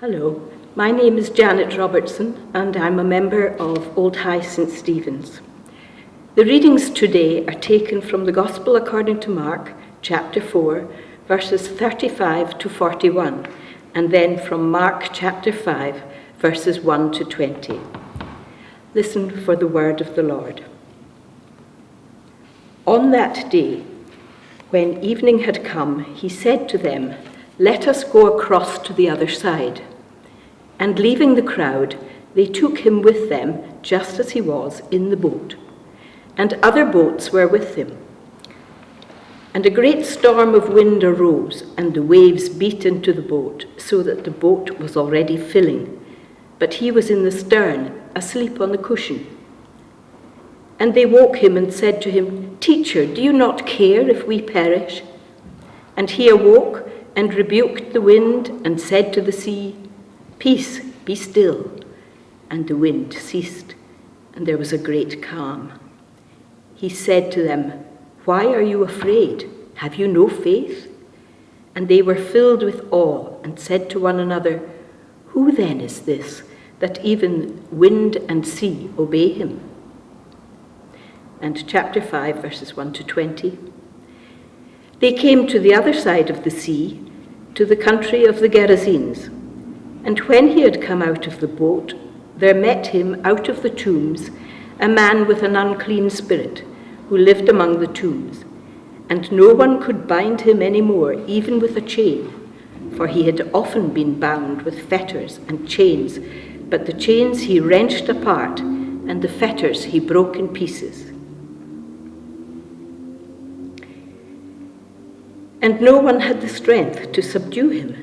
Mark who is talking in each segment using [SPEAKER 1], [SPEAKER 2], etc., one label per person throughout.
[SPEAKER 1] Hello, my name is Janet Robertson and I'm a member of Old High St. Stephen's. The readings today are taken from the Gospel according to Mark, chapter 4, verses 35 to 41, and then from Mark chapter 5, verses 1 to 20. Listen for the word of the Lord. On that day, when evening had come, he said to them, "Let us go across to the other side." And leaving the crowd, they took him with them, just as he was, in the boat. And other boats were with him. And a great storm of wind arose, and the waves beat into the boat, so that the boat was already filling. But he was in the stern, asleep on the cushion. And they woke him and said to him, "Teacher, do you not care if we perish?" And he awoke and rebuked the wind and said to the sea, "Peace, be still." And the wind ceased, and there was a great calm. He said to them, "Why are you afraid? Have you no faith?" And they were filled with awe and said to one another, "Who then is this, that even wind and sea obey him?" And chapter 5, verses 1 to 20. They came to the other side of the sea, to the country of the Gerasenes. And when he had come out of the boat, there met him out of the tombs a man with an unclean spirit, who lived among the tombs. And no one could bind him any more, even with a chain, for he had often been bound with fetters and chains, but the chains he wrenched apart, and the fetters he broke in pieces. And no one had the strength to subdue him.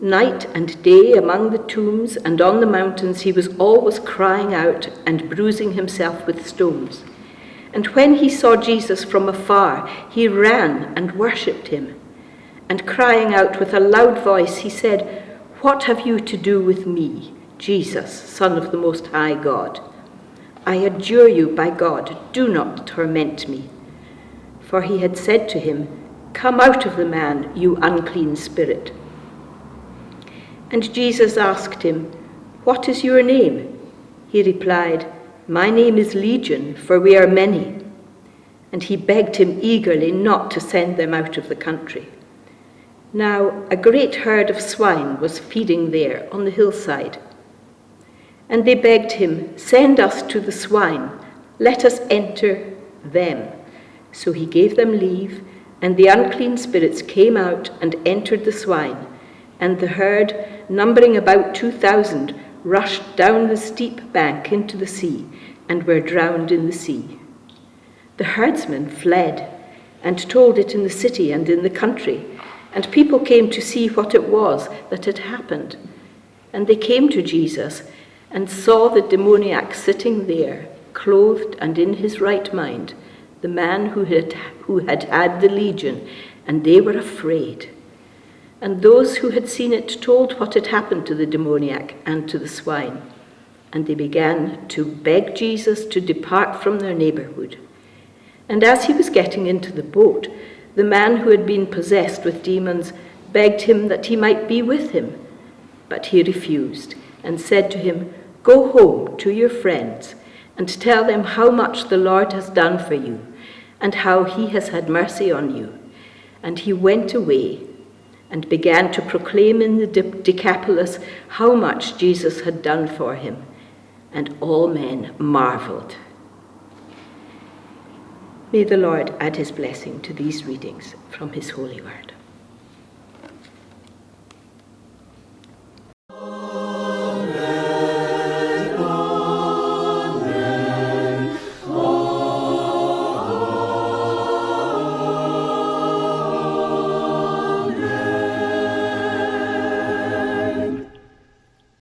[SPEAKER 1] Night and day among the tombs and on the mountains he was always crying out and bruising himself with stones. And when he saw Jesus from afar, he ran and worshipped him. And crying out with a loud voice, he said, "What have you to do with me, Jesus, Son of the Most High God? I adjure you by God, do not torment me." For he had said to him, "Come out of the man, you unclean spirit." And Jesus asked him, "What is your name?" He replied, "My name is Legion, for we are many." And he begged him eagerly not to send them out of the country. Now a great herd of swine was feeding there on the hillside. And they begged him, "Send us to the swine, let us enter them." So he gave them leave, and the unclean spirits came out and entered the swine. And the herd, numbering about 2,000, rushed down the steep bank into the sea and were drowned in the sea. The herdsmen fled and told it in the city and in the country, and people came to see what it was that had happened. And they came to Jesus and saw the demoniac sitting there, clothed and in his right mind, the man who had had the legion, and they were afraid. And those who had seen it told what had happened to the demoniac and to the swine. And they began to beg Jesus to depart from their neighborhood. And as he was getting into the boat, the man who had been possessed with demons begged him that he might be with him. But he refused and said to him, "Go home to your friends and tell them how much the Lord has done for you and how he has had mercy on you." And he went away and began to proclaim in the Decapolis how much Jesus had done for him, and all men marveled. May the Lord add his blessing to these readings from his holy word.